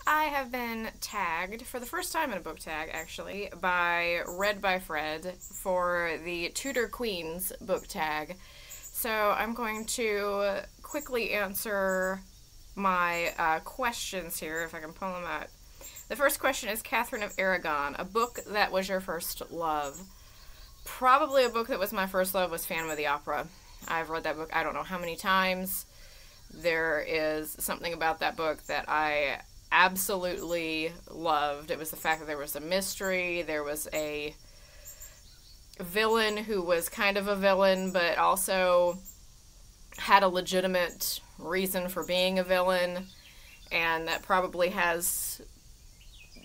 I have been tagged for the first time in a book tag, actually, by Read by Fred for the Tudor Queens book tag. So I'm going to quickly answer my questions here, if I can pull them out. The first question is Catherine of Aragon, a book that was your first love. Probably a book that was my first love was Phantom of the Opera. I've read that book I don't know how many times. There is something about that book that I absolutely loved. It was the fact that there was a mystery, there was a villain who was kind of a villain, but also had a legitimate reason for being a villain, and that probably has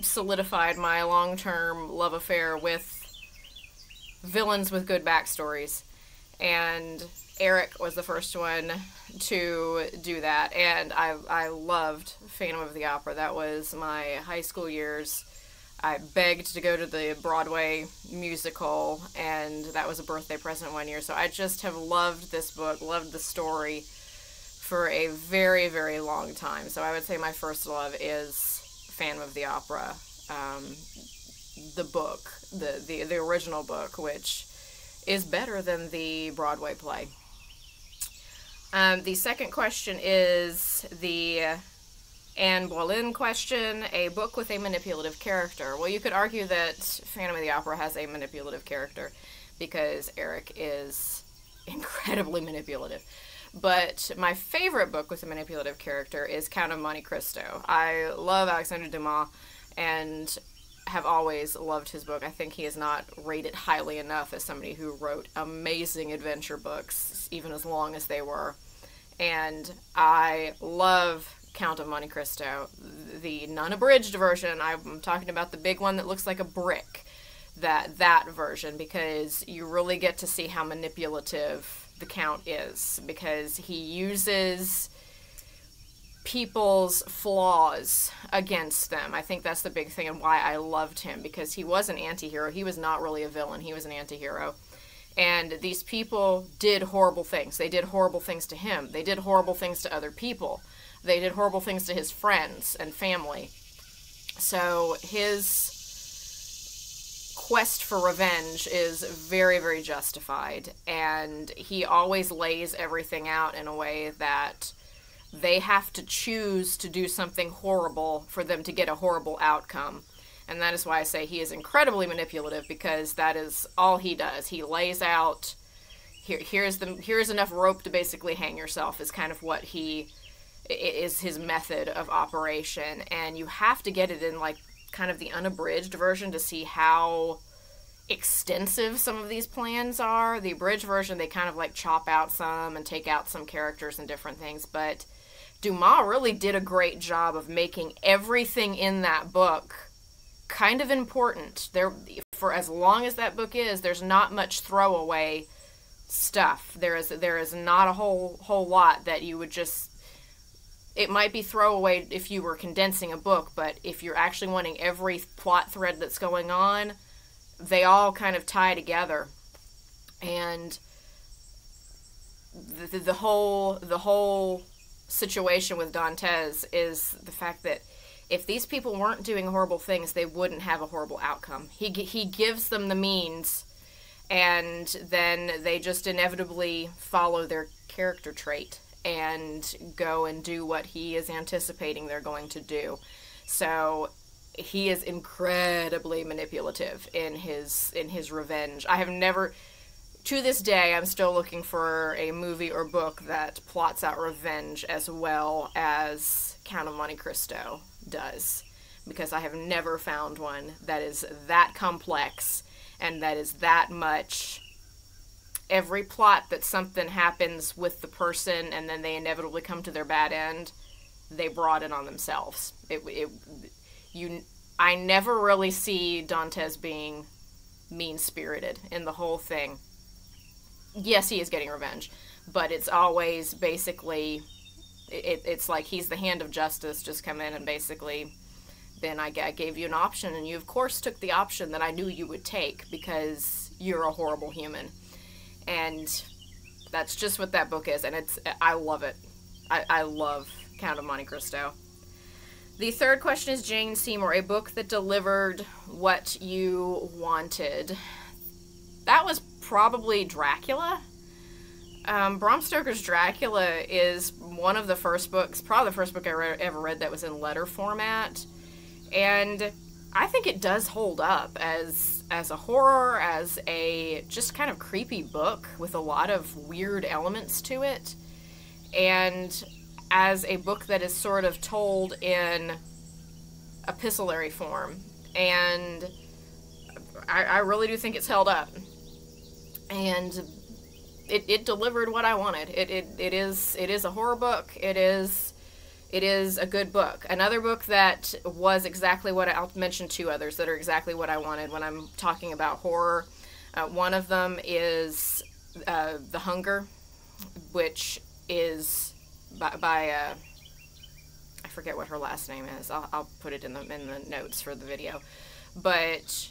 solidified my long-term love affair with villains with good backstories. And Eric was the first one to do that, and I loved Phantom of the Opera. That was my high school years. I begged to go to the Broadway musical, and that was a birthday present one year. So I just have loved this book, loved the story for a very, very long time. So I would say my first love is Phantom of the Opera, the book, the original book, which is better than the Broadway play. The second question is the Anne Boleyn question, a book with a manipulative character. Well, you could argue that Phantom of the Opera has a manipulative character because Eric is incredibly manipulative. But my favorite book with a manipulative character is Count of Monte Cristo. I love Alexandre Dumas and have always loved his book. I think he is not rated highly enough as somebody who wrote amazing adventure books, even as long as they were. And I love Count of Monte Cristo, the non-abridged version. I'm talking about the big one that looks like a brick, that version, because you really get to see how manipulative the Count is, because he uses people's flaws against them. I think that's the big thing and why I loved him, because he was an anti-hero. He was not really a villain. He was an anti-hero. And these people did horrible things. They did horrible things to him. They did horrible things to other people. They did horrible things to his friends and family. So his quest for revenge is very, very justified. And he always lays everything out in a way that they have to choose to do something horrible for them to get a horrible outcome. And that is why I say he is incredibly manipulative, because that is all he does. He lays out, here's enough rope to basically hang yourself, is kind of what is his method of operation. And you have to get it in like kind of the unabridged version to see how extensive some of these plans are. The abridged version, they kind of like chop out some and take out some characters and different things, but Dumas really did a great job of making everything in that book kind of important. For as long as that book is, there's not much throwaway stuff. There is not a whole lot that you would just, it might be throwaway if you were condensing a book, but if you're actually wanting every plot thread that's going on, they all kind of tie together. And the whole situation with Dantes is the fact that if these people weren't doing horrible things, they wouldn't have a horrible outcome. He gives them the means, and then they just inevitably follow their character trait and go and do what he is anticipating they're going to do. So he is incredibly manipulative in his revenge. I have never, to this day, I'm still looking for a movie or book that plots out revenge as well as Count of Monte Cristo does, because I have never found one that is that complex and that is that much. Every plot that something happens with the person and then they inevitably come to their bad end, they brought it on themselves. I never really see Dantes being mean-spirited in the whole thing. Yes, he is getting revenge, but it's always basically, it's like he's the hand of justice, just come in and basically, then I gave you an option, and you of course took the option that I knew you would take because you're a horrible human. And that's just what that book is, and I love it. I love Count of Monte Cristo. The third question is Jane Seymour, a book that delivered what you wanted. That was probably Dracula. Bram Stoker's Dracula is one of the first books, probably the first book I ever read that was in letter format. And I think it does hold up as a horror, as a just kind of creepy book with a lot of weird elements to it. And as a book that is sort of told in epistolary form. And I really do think it's held up. And it delivered what I wanted. It is a horror book. It is a good book. Another book that was exactly what I'll mention two others that are exactly what I wanted when I'm talking about horror. One of them is The Hunger, which is by I forget what her last name is. I'll put it in the notes for the video. But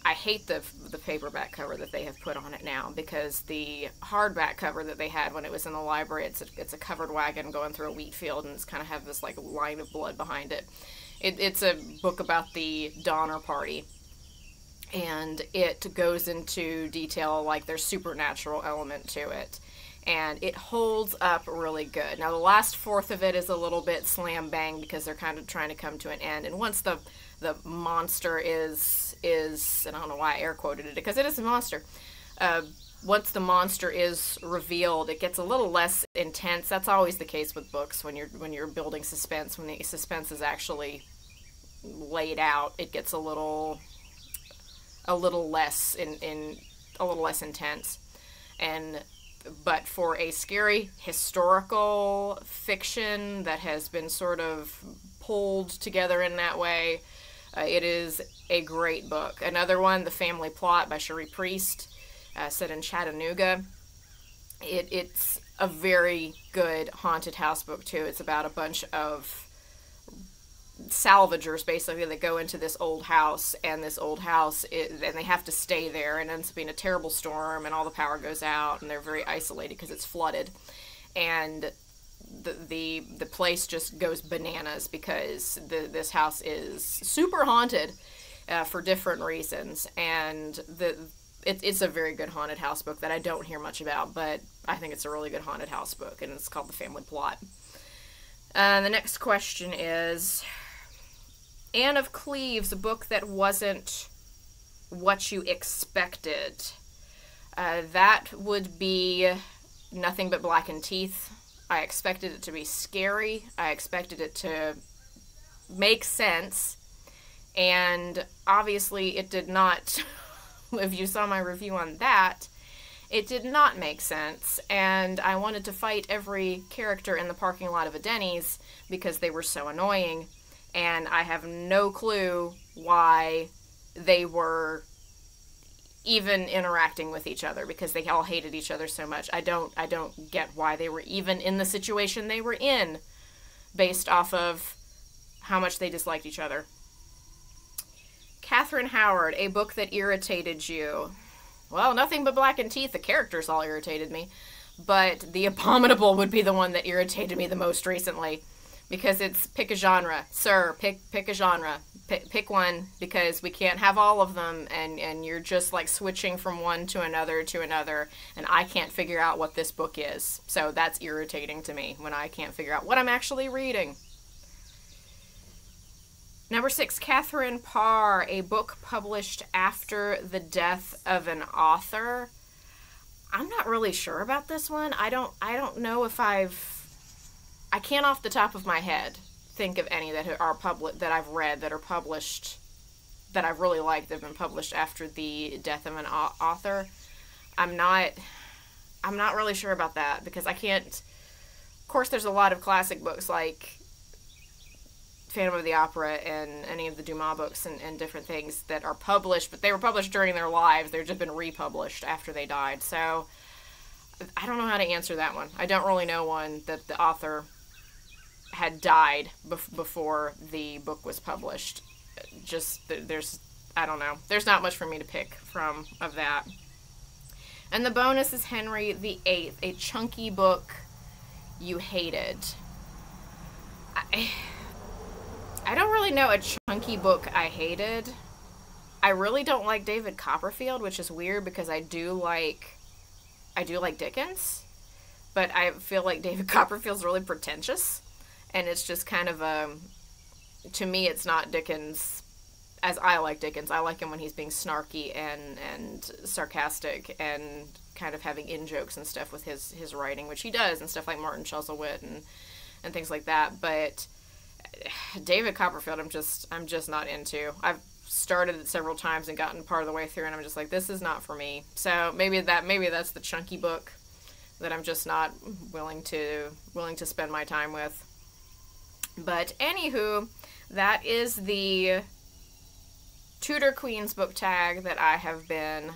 I hate the paperback cover that they have put on it now, because the hardback cover that they had when it was in the library, it's a covered wagon going through a wheat field, and it's kind of have this like line of blood behind it. It's a book about the Donner Party, and it goes into detail like there's supernatural element to it, and it holds up really good. Now the last fourth of it is a little bit slam bang because they're kind of trying to come to an end, and once the monster is, and I don't know why I air quoted it, because it is a monster. Once the monster is revealed, it gets a little less intense. That's always the case with books when you're building suspense. When the suspense is actually laid out, it gets a little less intense. But for a scary historical fiction that has been sort of pulled together in that way, it is a great book. Another one, The Family Plot by Cherie set in Chattanooga. It's a very good haunted house book, too. It's about a bunch of salvagers, basically, that go into this old house, and they have to stay there, and it ends up being a terrible storm, and all the power goes out, and they're very isolated because it's flooded. And the place just goes bananas because this house is super haunted for different reasons, and it's a very good haunted house book that I don't hear much about, but I think it's a really good haunted house book, and it's called The Family Plot. The next question is Anne of Cleves, a book that wasn't what you expected. That would be Nothing But Blackened Teeth. I expected it to be scary. I expected it to make sense. And obviously it did not. If you saw my review on that, it did not make sense. And I wanted to fight every character in the parking lot of a Denny's because they were so annoying. And I have no clue why they were even interacting with each other, because they all hated each other so much. I don't get why they were even in the situation they were in based off of how much they disliked each other. Catherine Howard, a book that irritated you. Well, Nothing But Blackened Teeth, the characters all irritated me, but The Abominable would be the one that irritated me the most recently, because it's pick a genre. Sir, pick a genre. Pick one, because we can't have all of them, and you're just like switching from one to another, and I can't figure out what this book is. So that's irritating to me when I can't figure out what I'm actually reading. Number 6, Catherine Parr, a book published after the death of an author. I'm not really sure about this one. I don't know if I can't off the top of my head think of any that are that I've read that are published that I've really liked that have been published after the death of an author. I'm not really sure about that, because I can't. Of course, there's a lot of classic books like Phantom of the Opera and any of the Dumas books and different things that are published, but they were published during their lives. They've just been republished after they died. So I don't know how to answer that one. I don't really know one that the author had died before the book was published. I don't know. There's not much for me to pick from of that. And the bonus is Henry VIII, a chunky book you hated. really know a chunky book I hated. I really don't like David Copperfield, which is weird because I do like Dickens, but I feel like David Copperfield's really pretentious, and it's just kind of to me, it's not Dickens as I like Dickens. I like him when he's being snarky and sarcastic and kind of having in-jokes and stuff with his writing, which he does, and stuff like Martin Chuzzlewit and things like that. But David Copperfield, I'm just not into. I've started it several times and gotten part of the way through, and I'm just like, this is not for me. So maybe that's the chunky book that I'm just not willing to spend my time with. But anywho, that is the Tudor Queens book tag that I have been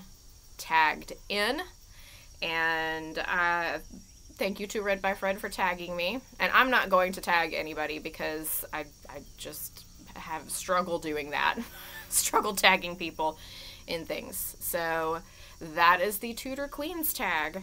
tagged in, and thank you to Read by Fred for tagging me. And I'm not going to tag anybody because I just have struggled doing that. Struggled tagging people in things. So that is the Tudor Queens tag.